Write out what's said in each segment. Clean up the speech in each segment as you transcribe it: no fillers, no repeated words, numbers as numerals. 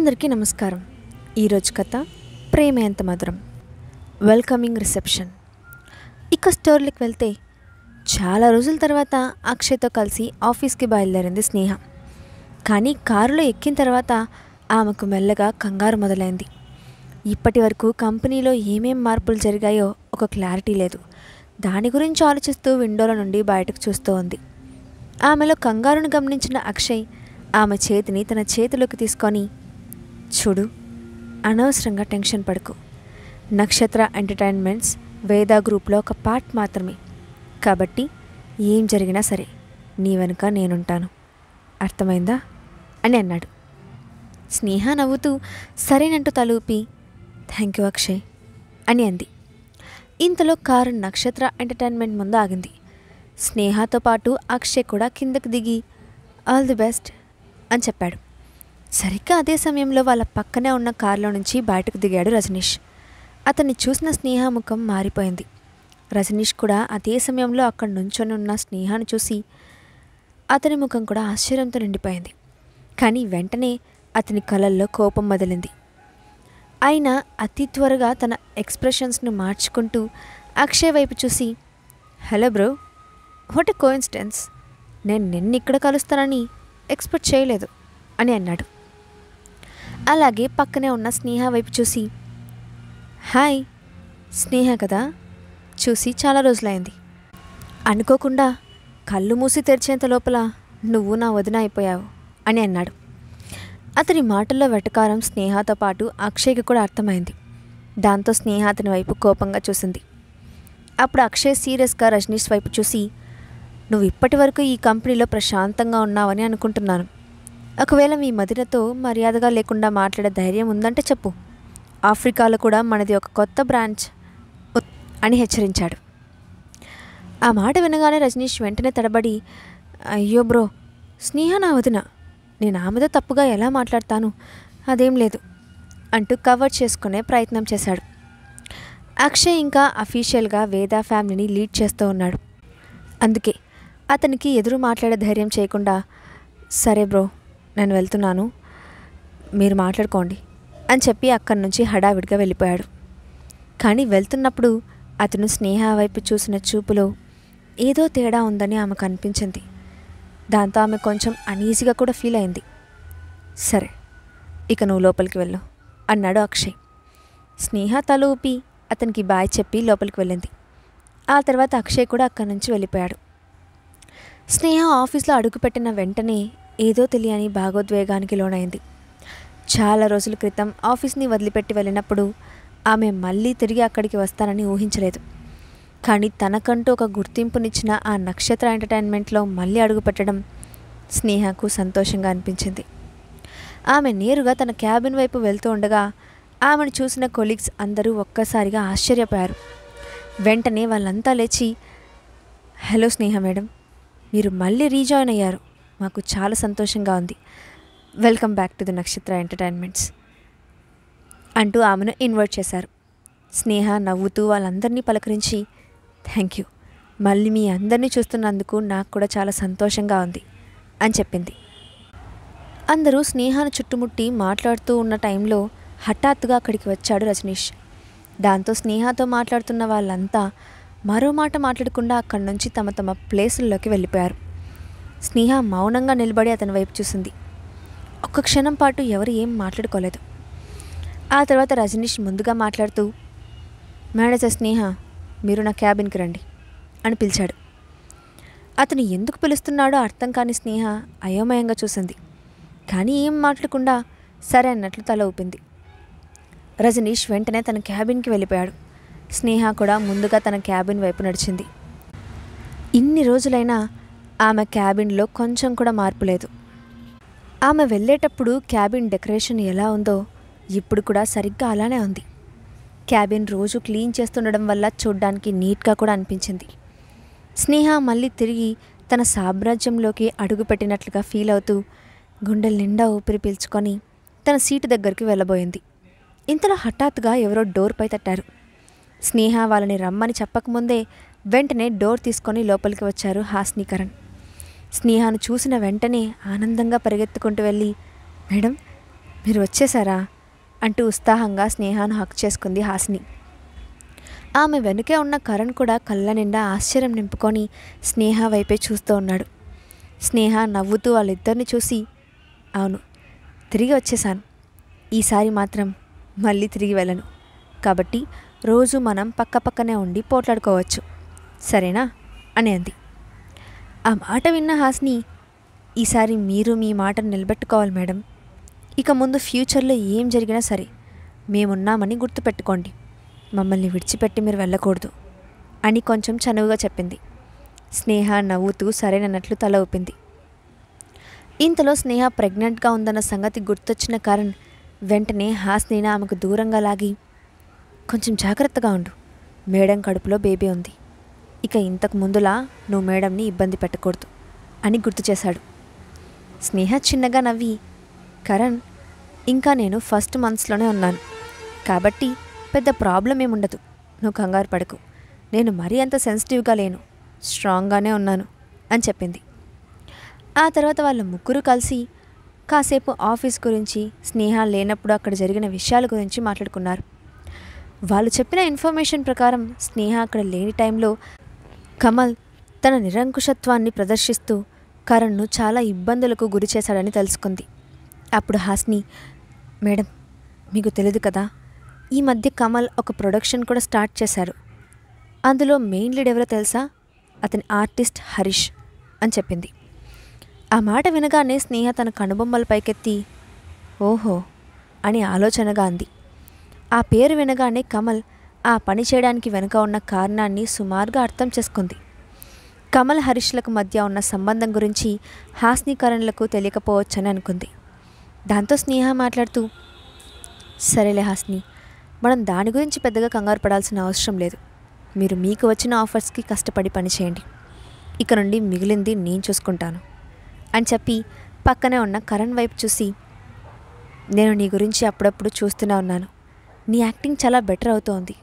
అందరికీ నమస్కారం. ఈరోజు కథ ప్రేమ ఎంత మధురం, వెల్కమింగ్ రిసెప్షన్. ఇక స్టోరీకి వెళ్తే చాలా రోజుల తర్వాత అక్షయ్తో కలిసి ఆఫీస్కి బయలుదేరింది స్నేహ. కానీ కారులో ఎక్కిన తర్వాత ఆమెకు మెల్లగా కంగారు మొదలైంది. ఇప్పటి వరకు కంపెనీలో ఏమేం మార్పులు జరిగాయో ఒక క్లారిటీ లేదు. దాని గురించి ఆలోచిస్తూ విండోల నుండి బయటకు చూస్తూ ఉంది. ఆమెలో కంగారును గమనించిన అక్షయ్ ఆమె చేతిని తన చేతిలోకి తీసుకొని, చూడు, అనవసరంగా టెన్షన్ పడకు. నక్షత్ర ఎంటర్టైన్మెంట్స్ వేదా గ్రూప్లో ఒక పార్ట్ మాత్రమే, కాబట్టి ఏం జరిగినా సరే నీ వెనుక నేనుంటాను, అర్థమైందా అని అన్నాడు. స్నేహ నవ్వుతూ సరేనంటూ తల ఊపి థ్యాంక్ యూ అక్షయ్ అని అంది. ఇంతలో కారు నక్షత్ర ఎంటర్టైన్మెంట్ ముందు ఆగింది. స్నేహతో పాటు అక్షయ్ కూడా కిందకు దిగి ఆల్ ది బెస్ట్ అని చెప్పాడు. సరిగ్గా అదే సమయంలో వాళ్ళ పక్కనే ఉన్న కారులో నుంచి బయటకు దిగాడు రజనీష్. అతన్ని చూసిన స్నేహ ముఖం మారిపోయింది. రజనీష్ కూడా అదే సమయంలో అక్కడ నుంచొని ఉన్న స్నేహను చూసి అతని ముఖం కూడా ఆశ్చర్యంతో నిండిపోయింది. కానీ వెంటనే అతని కళ్ళల్లో కోపం మొదలింది. అయినా అతి త్వరగా తన ఎక్స్ప్రెషన్స్ను మార్చుకుంటూ అక్షయ్ వైపు చూసి, hello bro, what a coincidence, నేను నిన్నిక్కడ కలుస్తానని ఎక్స్పెక్ట్ చేయలేదు అని అన్నాడు. అలాగే పక్కనే ఉన్న స్నేహ వైపు చూసి, హాయ్, స్నేహ కదా, చూసి చాలా రోజులైంది. అనుకోకుండా కళ్ళు మూసి తెరిచేంత లోపల నువ్వు నా వదిన అయిపోయావు అని అన్నాడు. అతని మాటల్లో వెటకారం స్నేహతో పాటు అక్షయ్కి కూడా అర్థమైంది. దాంతో స్నేహ అతని వైపు కోపంగా చూసింది. అప్పుడు అక్షయ్ సీరియస్గా రజనీష్ వైపు చూసి, నువ్వు ఇప్పటి వరకు ఈ కంపెనీలో ప్రశాంతంగా ఉన్నావని అనుకుంటున్నాను. ఒకవేళ మీ మదినతో మర్యాదగా లేకుండా మాట్లాడే ధైర్యం ఉందంటే చెప్పు, ఆఫ్రికాలో కూడా మనది ఒక కొత్త బ్రాంచ్ అని హెచ్చరించాడు. ఆ మాట వినగానే రజనీష్ వెంటనే తడబడి, అయ్యో బ్రో, స్నేహ నా వదిన, నేను ఆమెతో తప్పుగా ఎలా మాట్లాడతాను, అదేం లేదు అంటూ కవర్ చేసుకునే ప్రయత్నం చేశాడు. అక్షయ్ ఇంకా అఫీషియల్గా వేదా ఫ్యామిలీని లీడ్ చేస్తూ ఉన్నాడు. అందుకే అతనికి ఎదురు మాట్లాడే ధైర్యం చేయకుండా, సరే బ్రో, నేను వెళ్తున్నాను, మీరు మాట్లాడుకోండి అని చెప్పి అక్కడి నుంచి హడావిడిగా వెళ్ళిపోయాడు. కానీ వెళ్తున్నప్పుడు అతను స్నేహ వైపు చూసిన చూపులో ఏదో తేడా ఉందని ఆమెకు అనిపించింది. దాంతో ఆమె కొంచెం అనీజీగా కూడా ఫీల్ అయింది. సరే, ఇక నువ్వు లోపలికి వెళ్ళు అన్నాడు అక్షయ్. స్నేహ తల ఊపి అతనికి బాయ్ చెప్పి లోపలికి వెళ్ళింది. ఆ తర్వాత అక్షయ్ కూడా అక్కడి నుంచి వెళ్ళిపోయాడు. స్నేహ ఆఫీస్లో అడుగుపెట్టిన వెంటనే ఏదో తెలియని భావోద్వేగానికి లోనైంది. చాలా రోజుల క్రితం ఆఫీస్ని వదిలిపెట్టి వెళ్ళినప్పుడు ఆమె మళ్ళీ తిరిగి అక్కడికి వస్తానని ఊహించలేదు. కానీ తనకంటూ ఒక గుర్తింపునిచ్చిన ఆ నక్షత్ర ఎంటర్టైన్మెంట్లో మళ్ళీ అడుగుపెట్టడం స్నేహకు సంతోషంగా అనిపించింది. ఆమె నేరుగా తన క్యాబిన్ వైపు వెళ్తూ ఉండగా ఆమెను చూసిన కొలీగ్స్ అందరూ ఒక్కసారిగా ఆశ్చర్యపోయారు. వెంటనే వాళ్ళంతా లేచి, హలో స్నేహ మేడం, మీరు మళ్ళీ రీజాయిన్ అయ్యారు, మాకు చాలా సంతోషంగా ఉంది, వెల్కమ్ బ్యాక్ టు ది నక్షత్ర ఎంటర్టైన్మెంట్స్ అంటూ ఆమెను ఇన్వైట్ చేశారు. స్నేహ నవ్వుతూ వాళ్ళందరినీ పలకరించి, థ్యాంక్ యూ, మళ్ళీ మీ అందరినీ చూస్తున్నందుకు నాకు కూడా చాలా సంతోషంగా ఉంది అని చెప్పింది. అందరూ స్నేహను చుట్టుముట్టి మాట్లాడుతూ ఉన్న టైంలో హఠాత్తుగా అక్కడికి వచ్చాడు రజనీష్. దాంతో స్నేహతో మాట్లాడుతున్న వాళ్ళంతా మరో మాట మాట్లాడకుండా అక్కడి నుంచి తమ తమ ప్లేసుల్లోకి వెళ్ళిపోయారు. స్నేహ మౌనంగా నిలబడి అతని వైపు చూసింది. ఒక్క క్షణం పాటు ఎవరు ఏం మాట్లాడుకోలేదు. ఆ తర్వాత రజనీష్ ముందుగా మాట్లాడుతూ, మేనేజర్ స్నేహ, మీరు నా క్యాబిన్కి రండి అని పిలిచాడు. అతను ఎందుకు పిలుస్తున్నాడో అర్థం కాని స్నేహ అయోమయంగా చూసింది. కానీ ఏం మాట్లాడకుండా సరే అన్నట్లు తల ఊపింది. రజనీష్ వెంటనే తన క్యాబిన్కి వెళ్ళిపోయాడు. స్నేహ కూడా ముందుగా తన క్యాబిన్ వైపు నడిచింది. ఇన్ని రోజులైనా ఆమె క్యాబిన్లో కొంచెం కూడా మార్పు లేదు. ఆమె వెళ్ళేటప్పుడు క్యాబిన్ డెకరేషన్ ఎలా ఉందో ఇప్పుడు కూడా సరిగ్గా అలానే ఉంది. క్యాబిన్ రోజు క్లీన్ చేస్తుండడం వల్ల చూడ్డానికి నీట్గా కూడా అనిపించింది. స్నేహ మళ్ళీ తిరిగి తన సామ్రాజ్యంలోకి అడుగుపెట్టినట్లుగా ఫీల్ అవుతూ గుండెల నిండా ఊపిరి పీల్చుకొని తన సీటు దగ్గరికి వెళ్ళబోయింది. ఇంతలో హఠాత్తుగా ఎవరో డోర్పై తట్టారు. స్నేహ వాళ్ళని రమ్మని చెప్పకముందే వెంటనే డోర్ తీసుకొని లోపలికి వచ్చారు హాస్నీకరణ్. స్నేహను చూసిన వెంటనే ఆనందంగా పరిగెత్తుకుంటూ వెళ్ళి, మేడం మీరు వచ్చేసారా అంటూ ఉత్సాహంగా స్నేహను హక్ చేసుకుంది హాసిని. ఆమె వెనుకే ఉన్న కరణ్ కూడా కళ్ళ నిండా ఆశ్చర్యం నింపుకొని స్నేహ వైపే చూస్తూ ఉన్నాడు. స్నేహ నవ్వుతూ వాళ్ళిద్దరిని చూసి, అవును, తిరిగి వచ్చేసాను. ఈసారి మాత్రం మళ్ళీ తిరిగి వెళ్ళను. కాబట్టి రోజు మనం పక్కపక్కనే ఉండి పోట్లాడుకోవచ్చు, సరేనా అని అంది. ఆ మాట విన్న హాసిని, ఈసారి మీరు మీ మాటను నిలబెట్టుకోవాలి మేడం. ఇక ముందు ఫ్యూచర్లో ఏం జరిగినా సరే మేమున్నామని గుర్తుపెట్టుకోండి. మమ్మల్ని విడిచిపెట్టి మీరు వెళ్ళకూడదు అని కొంచెం చనువుగా చెప్పింది. స్నేహ నవ్వుతూ సరేనన్నట్లు తల ఊపింది. ఇంతలో స్నేహ ప్రెగ్నెంట్గా ఉందన్న సంగతి గుర్తొచ్చిన కరణ్ వెంటనే హాసినిని ఆమెకు దూరంగా లాగి, కొంచెం జాగ్రత్తగా ఉండు, మేడం కడుపులో బేబీ ఉంది. ఇక ఇంతకు ముందులా నువ్వు మేడంని ఇబ్బంది పెట్టకూడదు అని గుర్తు చేశాడు. స్నేహ చిన్నగా నవ్వి, కరణ్, ఇంకా నేను ఫస్ట్ మంత్స్లోనే ఉన్నాను కాబట్టి పెద్ద ప్రాబ్లం ఏముండదు, నువ్వు కంగారు పడకు. నేను మరీ అంత సెన్సిటివ్గా లేను, స్ట్రాంగ్గానే ఉన్నాను అని చెప్పింది. ఆ తర్వాత వాళ్ళ ముగ్గురు కలిసి కాసేపు ఆఫీస్ గురించి, స్నేహ లేనప్పుడు అక్కడ జరిగిన విషయాల గురించి మాట్లాడుకున్నారు. వాళ్ళు చెప్పిన ఇన్ఫర్మేషన్ ప్రకారం స్నేహ అక్కడ లేని టైంలో కమల్ తన నిరంకుశత్వాన్ని ప్రదర్శిస్తూ కరణ్ను చాలా ఇబ్బందులకు గురి చేశాడని తెలుసుకుంది. అప్పుడు హాసిని, మేడం, మీకు తెలియదు కదా, ఈ మధ్య కమల్ ఒక ప్రొడక్షన్ కూడా స్టార్ట్ చేశారు. అందులో మెయిన్ లీడ్ ఎవరో తెలుసా? అతని ఆర్టిస్ట్ హరీష్ అని చెప్పింది. ఆ మాట వినగానే స్నేహ తన కనుబొమ్మల పైకెత్తి, ఓహో అని ఆలోచనగా అంది. ఆ పేరు వినగానే కమల్ ఆ పని చేయడానికి వెనుక ఉన్న కారణాన్ని సుమారుగా అర్థం చేసుకుంది. కమల్ హరీష్లకు మధ్య ఉన్న సంబంధం గురించి హాసిని కరణ్లకు తెలియకపోవచ్చని అనుకుంది. దాంతో స్నేహ మాట్లాడుతూ, సరేలే హాసిని, మనం దాని గురించి పెద్దగా కంగారు పడాల్సిన అవసరం లేదు. మీరు మీకు వచ్చిన ఆఫర్స్కి కష్టపడి పనిచేయండి. ఇక నుండి మిగిలింది నేను చూసుకుంటాను అని చెప్పి పక్కనే ఉన్న కరణ్ వైపు చూసి, నేను నీ గురించి అప్పుడప్పుడు చూస్తూనే ఉన్నాను. నీ యాక్టింగ్ చాలా బెటర్ అవుతోంది.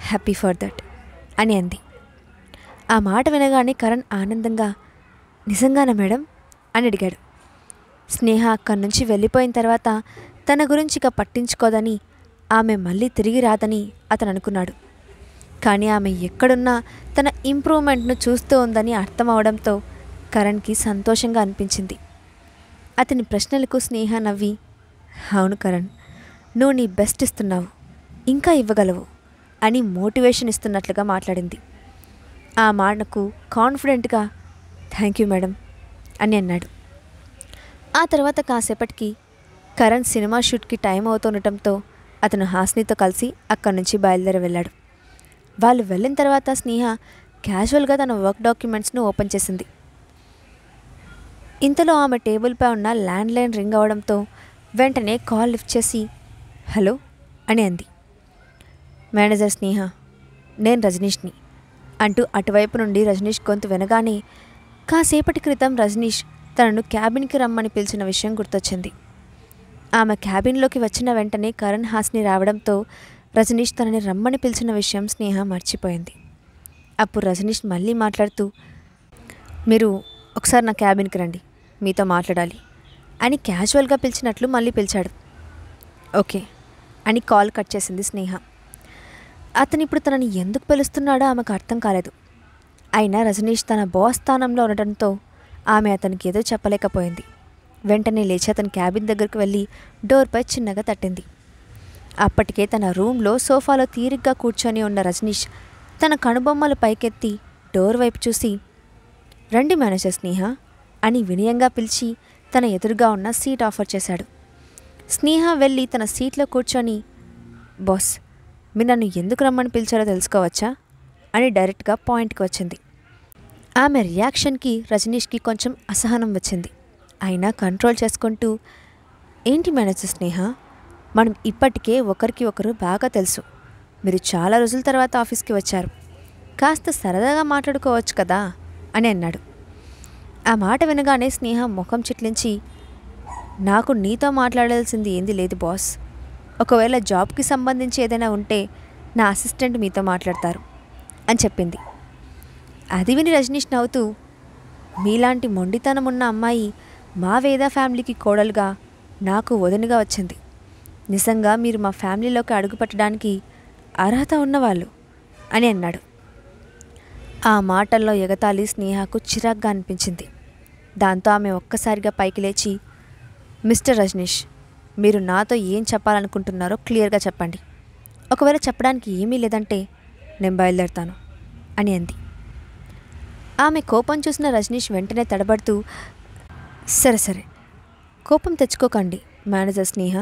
హ్యాపీ ఫర్ దట్ అని అంది. ఆ మాట వినగానే కరణ్ ఆనందంగా, నిజంగానా మేడం అని అడిగాడు. స్నేహ అక్కడి నుంచి వెళ్ళిపోయిన తర్వాత తన గురించి ఇక పట్టించుకోదని, ఆమె మళ్ళీ తిరిగి రాదని అతను అనుకున్నాడు. కానీ ఆమె ఎక్కడున్నా తన ఇంప్రూవ్మెంట్ను చూస్తూ ఉందని అర్థం అవడంతో కరణ్కి సంతోషంగా అనిపించింది. అతని ప్రశ్నలకు స్నేహ నవ్వి, అవును కరణ్, నువ్వు నీ బెస్ట్ ఇస్తున్నావు, ఇంకా ఇవ్వగలవు అని మోటివేషన్ ఇస్తున్నట్లుగా మాట్లాడింది. ఆ మాటకు కాన్ఫిడెంట్గా థ్యాంక్ యూ మేడం అని అన్నాడు. ఆ తర్వాత కాసేపటికి కరణ్ సినిమా షూట్కి టైం అవుతుండటంతో అతను హాసినితో కలిసి అక్కడి నుంచి బయలుదేరి వెళ్ళాడు. వాళ్ళు వెళ్ళిన తర్వాత స్నేహ క్యాజువల్గా తన వర్క్ డాక్యుమెంట్స్ను ఓపెన్ చేసింది. ఇంతలో ఆమె టేబుల్పై ఉన్న ల్యాండ్లైన్ రింగ్ అవడంతో వెంటనే కాల్ లిఫ్ట్ చేసి, హలో అని అంది. మేనేజర్ స్నేహ, నేను రజనీష్ని అంటూ అటువైపు నుండి రజనీష్ గొంతు వినగానే కాసేపటి క్రితం రజనీష్ తనను క్యాబిన్కి రమ్మని పిలిచిన విషయం గుర్తొచ్చింది. ఆమె క్యాబిన్లోకి వచ్చిన వెంటనే కరణ్ హాసిని రావడంతో రజనీష్ తనని రమ్మని పిలిచిన విషయం స్నేహ మర్చిపోయింది. అప్పుడు రజనీష్ మళ్ళీ మాట్లాడుతూ, మీరు ఒకసారి నా క్యాబిన్కి రండి, మీతో మాట్లాడాలి అని క్యాజువల్గా పిలిచినట్లు మళ్ళీ పిలిచాడు. ఓకే అని కాల్ కట్ చేసింది స్నేహ. అతను ఇప్పుడు తనని ఎందుకు పిలుస్తున్నాడో ఆమెకు అర్థం కాలేదు. అయినా రజనీష్ తన బాస్ స్థానంలో ఉండటంతో ఆమె అతనికి ఏదో చెప్పలేకపోయింది. వెంటనే లేచి అతని క్యాబిన్ దగ్గరకు వెళ్ళి డోర్పై చిన్నగా తట్టింది. అప్పటికే తన రూమ్లో సోఫాలో తీరిగ్గా కూర్చొని ఉన్న రజనీష్ తన కనుబొమ్మలు పైకెత్తి డోర్ వైపు చూసి, రండి మేనేజర్ స్నేహ అని వినయంగా పిలిచి తన ఎదురుగా ఉన్న సీట్ ఆఫర్ చేశాడు. స్నేహ వెళ్ళి తన సీట్లో కూర్చొని, బాస్, మీరు నన్ను ఎందుకు రమ్మని పిలిచారో తెలుసుకోవచ్చా అని డైరెక్ట్గా పాయింట్కి వచ్చింది. ఆమె రియాక్షన్కి రజనీష్కి కొంచెం అసహనం వచ్చింది. అయినా కంట్రోల్ చేసుకుంటూ, ఏంటి మేనేజర్ స్నేహ, మనం ఇప్పటికే ఒకరికి ఒకరు బాగా తెలుసు. మీరు చాలా రోజుల తర్వాత ఆఫీస్కి వచ్చారు, కాస్త సరదాగా మాట్లాడుకోవచ్చు కదా అని అన్నాడు. ఆ మాట వినగానే స్నేహ ముఖం చిట్లించి, నాకు నీతో మాట్లాడాల్సింది ఏంది లేదు బాస్. ఒకవేళ జాబ్కి సంబంధించి ఏదైనా ఉంటే నా అసిస్టెంట్ మీతో మాట్లాడతారు అని చెప్పింది. అది విని రజనీష్ నవ్వుతూ, మీలాంటి మొండితనం ఉన్న అమ్మాయి మా వేద ఫ్యామిలీకి కోడలుగా నాకు వదినగా వచ్చింది. నిజంగా మీరు మా ఫ్యామిలీలోకి అడుగుపెట్టడానికి అర్హత ఉన్నవాళ్ళు అని అన్నాడు. ఆ మాటల్లో ఎగతాళి స్నేహకు చిరాగ్గా అనిపించింది. దాంతో ఆమె ఒక్కసారిగా పైకి లేచి, మిస్టర్ రజనీష్, మీరు నాతో ఏం చెప్పాలనుకుంటున్నారో క్లియర్గా చెప్పండి. ఒకవేళ చెప్పడానికి ఏమీ లేదంటే నేను బయలుదేరుతాను అని అంది. ఆమె కోపం చూసిన రజనీష్ వెంటనే తడబడుతూ, సరే సరే, కోపం తెచ్చుకోకండి మేనేజర్ స్నేహ,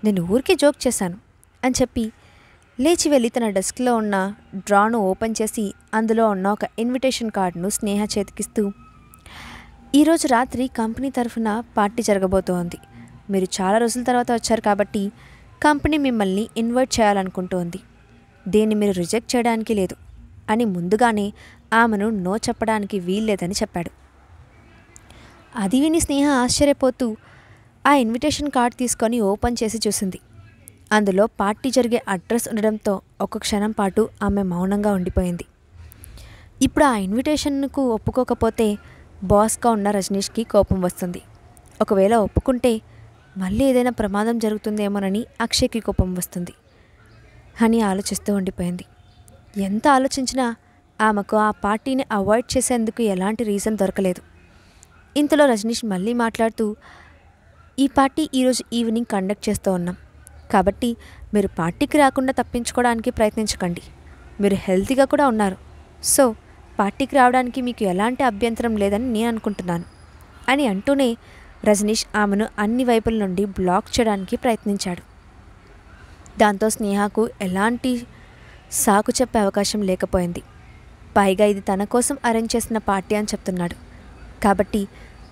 నేను ఊరికే జోక్ చేశాను అని చెప్పి లేచి వెళ్ళి తన డెస్క్లో ఉన్న డ్రాను ఓపెన్ చేసి అందులో ఉన్న ఒక ఇన్విటేషన్ కార్డును స్నేహ చేతికిస్తూ, ఈరోజు రాత్రి కంపెనీ తరఫున పార్టీ జరగబోతోంది. మీరు చాలా రోజుల తర్వాత వచ్చారు కాబట్టి కంపెనీ మిమ్మల్ని ఇన్వైట్ చేయాలనుకుంటోంది. దీన్ని మీరు రిజెక్ట్ చేయడానికి లేదు అని ముందుగానే ఆమెను నో చెప్పడానికి వీల్లేదని చెప్పాడు. అది విని స్నేహ ఆశ్చర్యపోతూ ఆ ఇన్విటేషన్ కార్డ్ తీసుకొని ఓపెన్ చేసి చూసింది. అందులో పార్టీ జరిగే అడ్రస్ ఉండడంతో ఒక క్షణం పాటు ఆమె మౌనంగా ఉండిపోయింది. ఇప్పుడు ఆ ఇన్విటేషన్కు ఒప్పుకోకపోతే బాస్గా ఉన్న రజనీష్కి కోపం వస్తుంది. ఒకవేళ ఒప్పుకుంటే మళ్ళీ ఏదైనా ప్రమాదం జరుగుతుందేమోనని అక్షయ్కి కోపం వస్తుంది అని ఆలోచిస్తూ ఉండిపోయింది. ఎంత ఆలోచించినా ఆమెకు ఆ పార్టీని అవాయిడ్ చేసేందుకు ఎలాంటి రీజన్ దొరకలేదు. ఇంతలో రజనీష్ మళ్ళీ మాట్లాడుతూ, ఈ పార్టీ ఈరోజు ఈవినింగ్ కండక్ట్ చేస్తూ ఉన్నాం కాబట్టి మీరు పార్టీకి రాకుండా తప్పించుకోవడానికి ప్రయత్నించకండి. మీరు హెల్తీగా కూడా ఉన్నారు, సో పార్టీకి రావడానికి మీకు ఎలాంటి అభ్యంతరం లేదని నేను అనుకుంటున్నాను అని అంటూనే రజనీష్ ఆమెను అన్ని వైపుల నుండి బ్లాక్ చేయడానికి ప్రయత్నించాడు. దాంతో స్నేహకు ఎలాంటి సాకు చెప్పే అవకాశం లేకపోయింది. పైగా ఇది తన కోసం అరేంజ్ చేసిన పార్టీ అని చెప్తున్నాడు కాబట్టి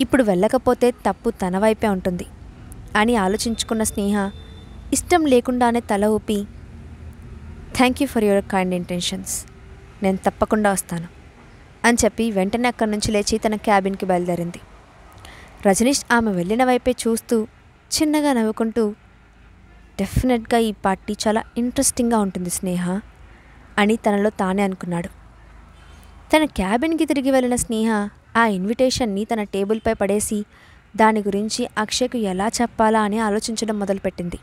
ఇప్పుడు వెళ్ళకపోతే తప్పు తన వైపే ఉంటుంది అని ఆలోచించుకున్న స్నేహ ఇష్టం లేకుండానే తల ఊపి, thank you for your kind intentions, నేను తప్పకుండా వస్తాను అని చెప్పి వెంటనే అక్కడి నుంచి లేచి తన క్యాబిన్కి బయలుదేరింది. రజనీష్ ఆమె వెళ్ళిన వైపే చూస్తూ చిన్నగా నవ్వుకుంటూ, డెఫినెట్గా ఈ పార్టీ చాలా ఇంట్రెస్టింగ్గా ఉంటుంది స్నేహ అని తనలో తానే అనుకున్నాడు. తన క్యాబిన్కి తిరిగి వెళ్ళిన స్నేహ ఆ ఇన్విటేషన్ని తన టేబుల్పై పడేసి దాని గురించి అక్షయ్కు ఎలా చెప్పాలా అని ఆలోచించడం మొదలుపెట్టింది.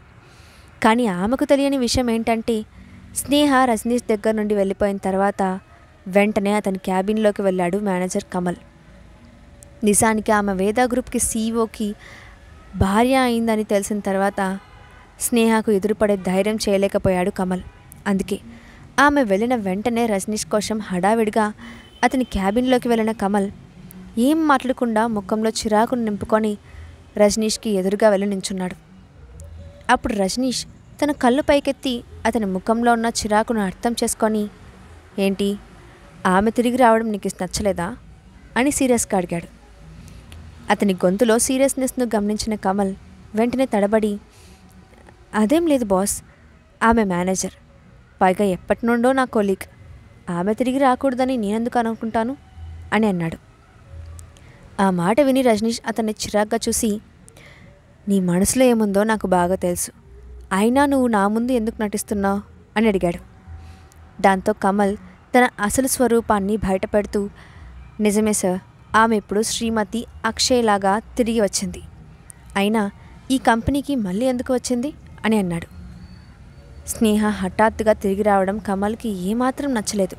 కానీ ఆమెకు తెలియని విషయం ఏంటంటే స్నేహ రజనీష్ దగ్గర నుండి వెళ్ళిపోయిన తర్వాత వెంటనే అతని క్యాబిన్లోకి వెళ్ళాడు మేనేజర్ కమల్. నిజానికి ఆమె వేదా గ్రూప్కి సీఈఓకి భార్య అయిందని తెలిసిన తర్వాత స్నేహకు ఎదురుపడే ధైర్యం చేయలేకపోయాడు కమల్. అందుకే ఆమె వెళ్ళిన వెంటనే రజనీష్ కోసం హడావిడిగా అతని క్యాబిన్లోకి వెళ్ళిన కమల్ ఏం మాట్లాడకుండా ముఖంలో చిరాకును నింపుకొని రజనీష్కి ఎదురుగా వెళ్ళి నించున్నాడు. అప్పుడు రజనీష్ తన కళ్ళు పైకెత్తి అతని ముఖంలో ఉన్న చిరాకును అర్థం చేసుకొని, ఏంటి, ఆమె తిరిగి రావడం నీకు నచ్చలేదా అని సీరియస్గా అడిగాడు. అతని గొంతులో సీరియస్నెస్ను గమనించిన కమల్ వెంటనే తడబడి, అదేం లేదు బాస్, ఆమె మేనేజర్, పైగా ఎప్పటి నుండో నా కొలీగ్, ఆమె తిరిగి రాకూడదని నేనెందుకు అనుకుంటాను అని అన్నాడు. ఆ మాట విని రజనీష్ అతన్ని చిరాగ్గా చూసి, నీ మనసులో ఏముందో నాకు బాగా తెలుసు, అయినా నువ్వు నా ముందు ఎందుకు నటిస్తున్నావు అని అడిగాడు. దాంతో కమల్ తన అసలు స్వరూపాన్ని బయటపెడుతూ, నిజమే సార్, ఆమె ఇప్పుడు శ్రీమతి అక్షయ్లాగా తిరిగి వచ్చింది, అయినా ఈ కంపెనీకి మళ్ళీ ఎందుకు వచ్చింది అని అన్నాడు. స్నేహ హఠాత్తుగా తిరిగి రావడం కమల్కి ఏమాత్రం నచ్చలేదు.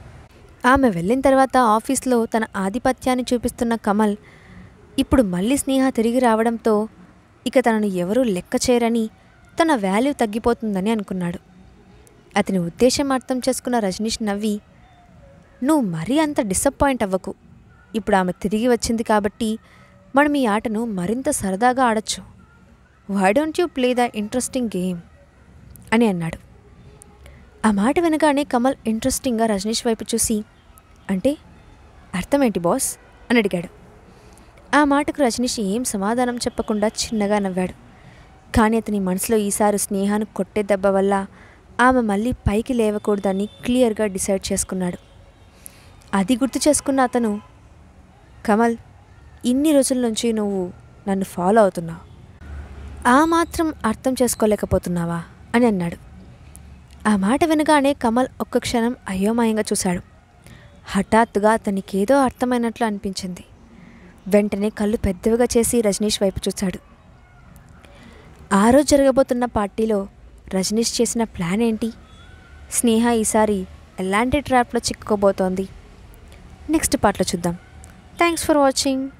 ఆమె వెళ్ళిన తర్వాత ఆఫీస్లో తన ఆధిపత్యాన్ని చూపిస్తున్న కమల్ ఇప్పుడు మళ్ళీ స్నేహ తిరిగి రావడంతో ఇక తనను ఎవరూ లెక్క చేయరని, తన వాల్యూ తగ్గిపోతుందని అనుకున్నాడు. అతని ఉద్దేశం అర్థం చేసుకున్న రజనీష్ నవ్వి, నువ్వు మరీ అంత డిసప్పాయింట్ అవ్వకు, ఇప్పుడు ఆమె తిరిగి వచ్చింది కాబట్టి మనం ఈ ఆటను మరింత సరదాగా ఆడచ్చు, why don't you play the interesting game అని అన్నాడు. ఆ మాట వినగానే కమల్ ఇంట్రెస్టింగ్గా రజనీష్ వైపు చూసి, అంటే అర్థమేంటి బాస్ అని అడిగాడు. ఆ మాటకు రజనీష్ ఏం సమాధానం చెప్పకుండా చిన్నగా నవ్వాడు. కానీ అతని మనసులో ఈసారి స్నేహాను కొట్టే దెబ్బ వల్ల ఆమె మళ్ళీ పైకి లేవకూడదని క్లియర్గా డిసైడ్ చేసుకున్నాడు. అది గుర్తు చేసుకున్న అతను, కమల్, ఇన్ని రోజుల నుంచి నువ్వు నన్ను ఫాలో అవుతున్నావు, ఆ మాత్రం అర్థం చేసుకోలేకపోతున్నావా అని అన్నాడు. ఆ మాట వినగానే కమల్ ఒక్క క్షణం అయోమయంగా చూశాడు. హఠాత్తుగా అతనికేదో అర్థమైనట్లు అనిపించింది. వెంటనే కళ్ళు పెద్దవిగా చేసి రజనీష్ వైపు చూశాడు. ఆ రోజు జరగబోతున్న పార్టీలో రజనీష్ చేసిన ప్లాన్ ఏంటి? స్నేహ ఈసారి ఎలాంటి ట్రాప్లో చిక్కుకోబోతోంది? నెక్స్ట్ పార్ట్లో చూద్దాం. Thanks for watching.